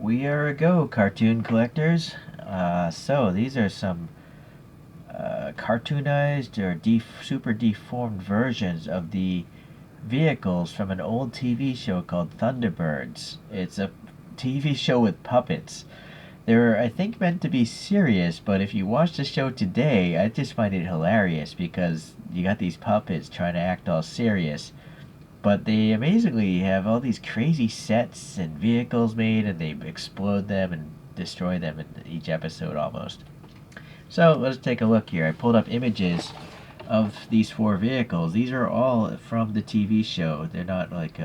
We are a go, cartoon collectors. So these are some cartoonized or super deformed versions of the vehicles from an old TV show called Thunderbirds. It's a TV show with puppets. They're, I think, meant to be serious, but if you watch the show today, I just find it hilarious because you got these puppets trying to act all serious. But they amazingly have all these crazy sets and vehicles made, and they explode them and destroy them in each episode almost. So let's take a look here. I pulled up images of these four vehicles. These are all from the TV show. They're not like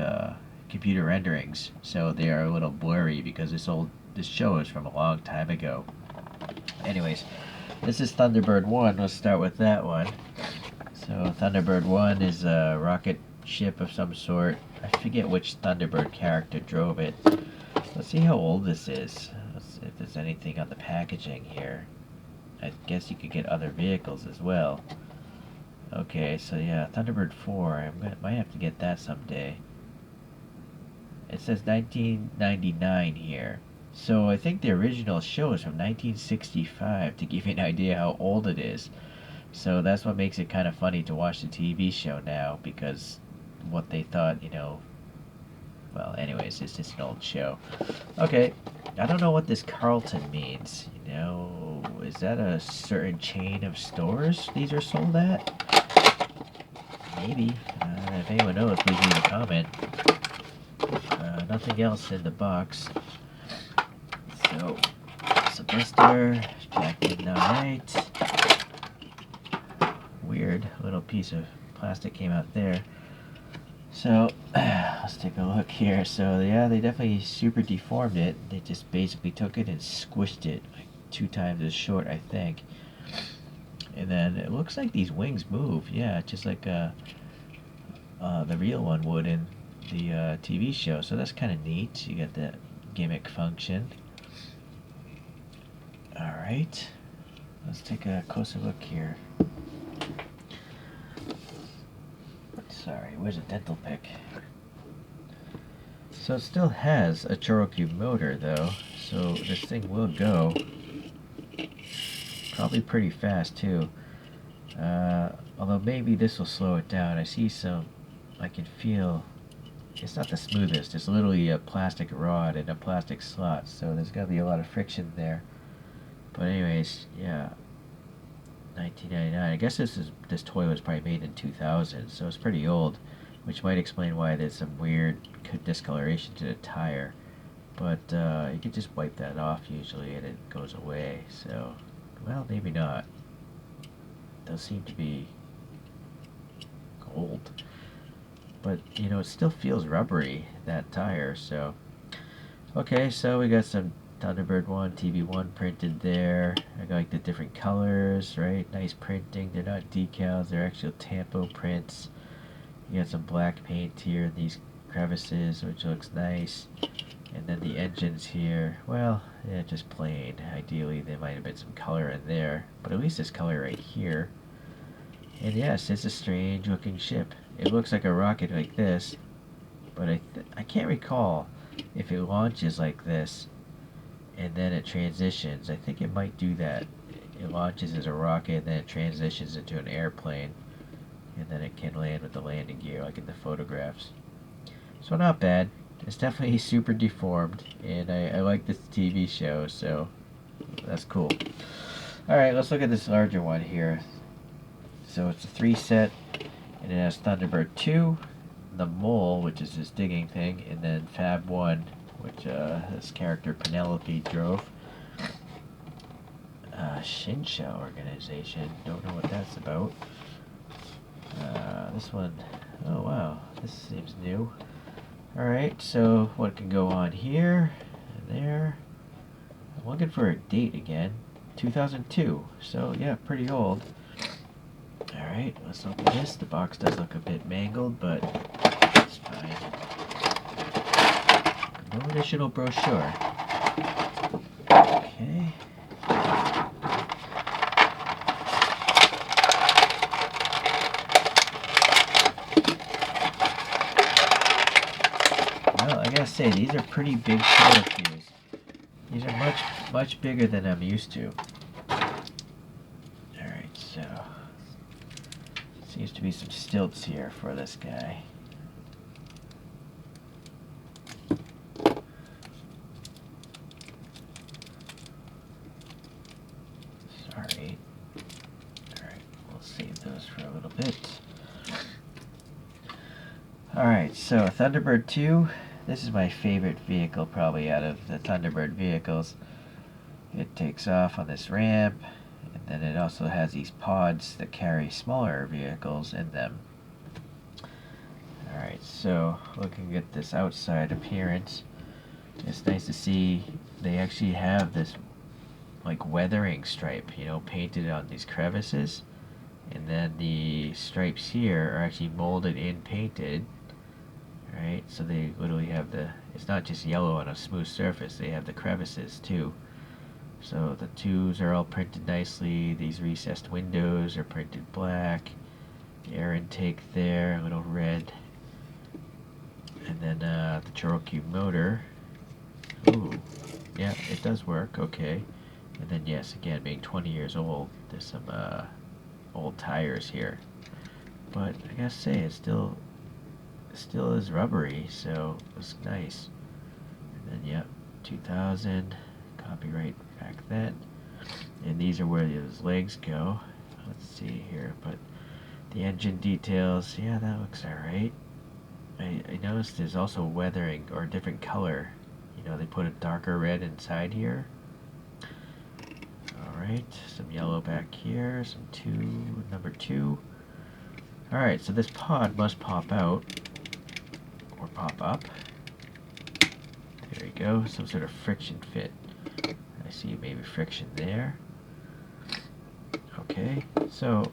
computer renderings, so they are a little blurry because this show is from a long time ago. Anyways, this is Thunderbird One. Let's start with that one. So Thunderbird One is a rocket ship of some sort. I forget which Thunderbird character drove it. Let's see how old this is. Let's see if there's anything on the packaging here. I guess you could get other vehicles as well. Okay, so yeah, Thunderbird 4. Might have to get that someday. It says 1999 here. So I think the original show is from 1965 to give you an idea how old it is. So that's what makes it kind of funny to watch the TV show now, because what they thought, well, anyways, it's just an old show. Okay, I don't know what this Carlton means, is that a certain chain of stores these are sold at? Maybe. If anyone knows, please leave a comment. Nothing else in the box. So, Sylvester, Jack Knight. Weird little piece of plastic came out there. So, let's take a look here. So, yeah, they definitely super deformed it. They just basically took it and squished it like 2 times as short, I think. And then it looks like these wings move. Yeah, just like the real one would in the TV show. So that's kind of neat. You got that gimmick function. Alright. Let's take a closer look here. Sorry, where's a dental pick? So it still has a Choroku motor though, so this thing will go probably pretty fast too. Although maybe this will slow it down. I can feel, it's not the smoothest, it's literally a plastic rod and a plastic slot, so there's gotta be a lot of friction there. But anyways, yeah. 1999. I guess this toy was probably made in 2000, so it's pretty old, which might explain why there's some weird discoloration to the tire. But you can just wipe that off usually and it goes away. So, well, maybe not. It does seem to be gold, but it still feels rubbery, that tire. So, okay, so we got some Thunderbird One, TV1 printed there. I like the different colors, right? Nice printing. They're not decals, they're actual tampo prints. You got some black paint here in these crevices, which looks nice. And then the engines here, well, yeah, just plain. Ideally, there might have been some color in there, but at least there's color right here. And yes, it's a strange looking ship. It looks like a rocket like this, but I can't recall if it launches like this and then it transitions. I think it might do that. It launches as a rocket and then it transitions into an airplane, and then it can land with the landing gear like in the photographs. So not bad. It's definitely super deformed, and I like this TV show, so that's cool. Alright, let's look at this larger one here. So it's a 3 set, and it has Thunderbird 2, the Mole, which is this digging thing, and then Fab 1, which this character Penelope drove. Shinsha organization, don't know what that's about. This one, oh wow, this seems new. Alright, so what can go on here and there? I'm looking for a date again. 2002, so yeah, pretty old. Alright, let's open this. The box does look a bit mangled, but it's fine. No additional brochure. Okay. Well, I gotta say, these are pretty big ChoroQs. These are much bigger than I'm used to. Alright, so seems to be some stilts here for this guy. Sorry. Alright, we'll save those for a little bit. Alright, so Thunderbird 2. This is my favorite vehicle probably out of the Thunderbird vehicles. It takes off on this ramp, and then it also has these pods that carry smaller vehicles in them. Alright, so looking at this outside appearance, it's nice to see they actually have this like weathering stripe, you know, painted on these crevices. And then the stripes here are actually molded and painted. Right, so they literally have it's not just yellow on a smooth surface, they have the crevices too. So the tubes are all printed nicely, these recessed windows are printed black, the air intake there, a little red. And then the Choroku Motor. Ooh, yeah, it does work, okay. And then yes, again, being 20 years old, there's some old tires here. But I gotta say, it still is rubbery, so it's nice. And then yep, 2000, copyright back then. And these are where those legs go. Let's see here, but the engine details, yeah, that looks alright. I noticed there's also weathering or different color. You know, they put a darker red inside here. Alright, some yellow back here, some number 2. Alright, so this pod must pop out. Or pop up. There we go, some sort of friction fit. I see maybe friction there. Okay, so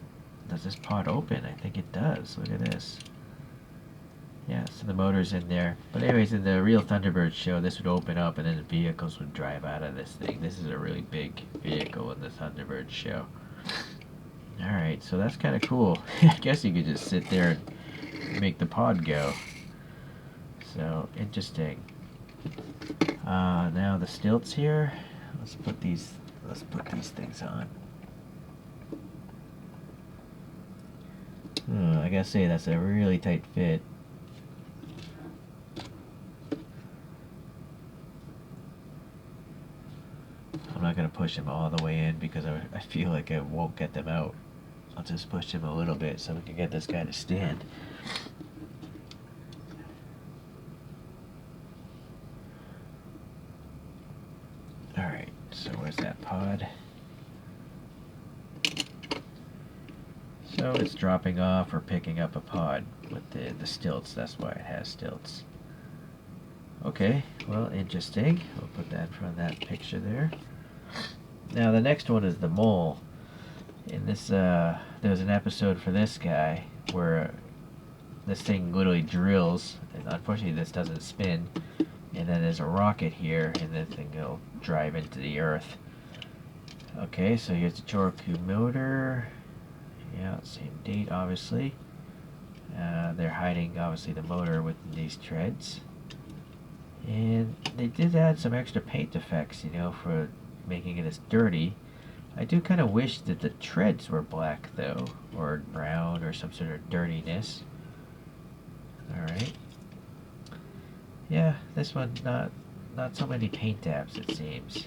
does this pod open? I think it does. Look at this. Yeah, so the motor's in there. But anyways, in the real Thunderbird show, this would open up and then the vehicles would drive out of this thing. This is a really big vehicle in the Thunderbird show. Alright, so that's kind of cool. I guess you could just sit there and make the pod go. So, interesting. Now the stilts here. Let's put these things on. I gotta say, that's a really tight fit. I'm not gonna push them all the way in because I feel like I won't get them out. I'll just push them a little bit so we can get this guy to stand. Alright, so where's that pod? So it's dropping off or picking up a pod with the stilts. That's why it has stilts. Okay, well, interesting. We'll put that in front of that picture there. Now the next one is the mole. In this, there was an episode for this guy where this thing literally drills, and unfortunately this doesn't spin, and then there's a rocket here, and the thing will drive into the earth. Okay, so here's the Choroku Motor. Yeah, same date, obviously. They're hiding, obviously, the motor with these treads. And they did add some extra paint effects, you know, for making it as dirty. I do kind of wish that the treads were black, though, or brown, or some sort of dirtiness. Alright. Yeah, this one, not so many paint dabs, it seems.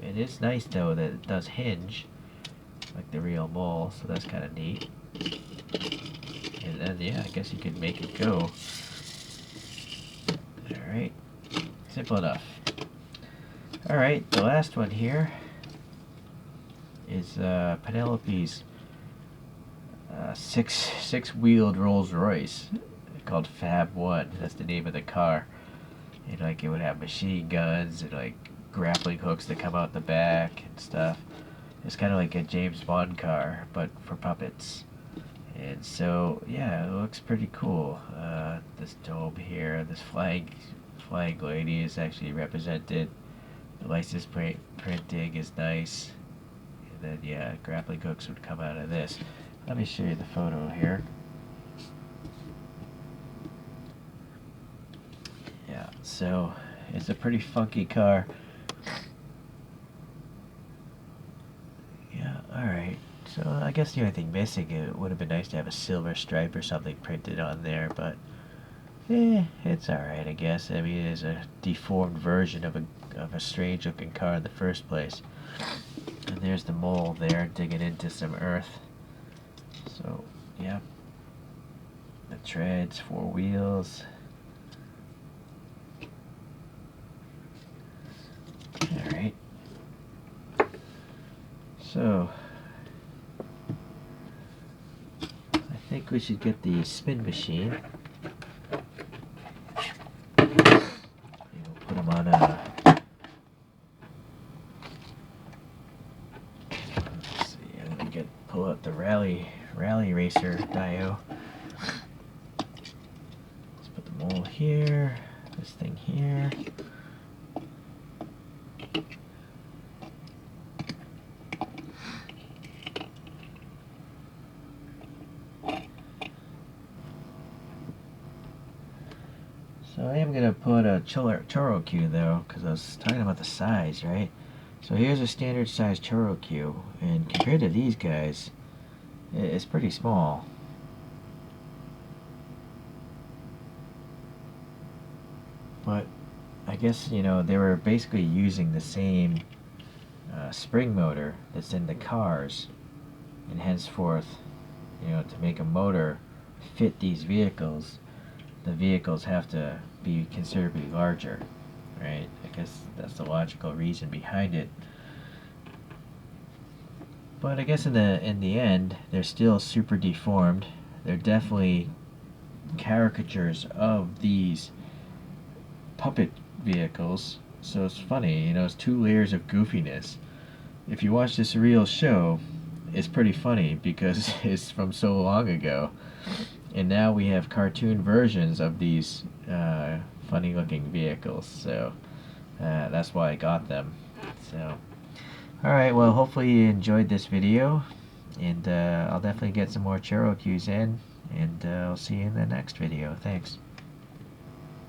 It is nice, though, that it does hinge, like the real mole, so that's kind of neat. And then, yeah, I guess you could make it go. Alright, simple enough. Alright, the last one here is Penelope's six-wheeled Rolls Royce called Fab One. That's the name of the car. And like it would have machine guns and like grappling hooks that come out the back and stuff. It's kind of like a James Bond car, but for puppets. And so, yeah, it looks pretty cool. This dome here, this flying lady is actually represented. The license printing is nice. And then, yeah, grappling hooks would come out of this. Let me show you the photo here. Yeah, so It's a pretty funky car. Yeah, alright. So I guess the only thing missing, it would have been nice to have a silver stripe or something printed on there, but it's alright, I guess. I mean, it is a deformed version of a strange looking car in the first place. And there's the mole there digging into some earth. So, yeah. The treads, 4 wheels. Alright. So, I think we should get the spin machine. We'll put them on a... Let's see, I'm going to pull out the rally racer dio. Let's put the mole here, this thing here. So I am going to put a Choro-Q though, because I was talking about the size, right? So here's a standard size Choro-Q, and compared to these guys, it's pretty small. But I guess, you know, they were basically using the same spring motor that's in the cars, and henceforth, you know, to make a motor fit these vehicles, the vehicles have to be considerably larger, right? I guess that's the logical reason behind it. But I guess in the end, they're still super deformed. They're definitely caricatures of these puppet vehicles. So it's funny, you know, it's 2 layers of goofiness. If you watch this real show, it's pretty funny because it's from so long ago. And now we have cartoon versions of these funny looking vehicles. So that's why I got them. So, alright, well, hopefully you enjoyed this video. And I'll definitely get some more ChoroQs in. And I'll see you in the next video. Thanks.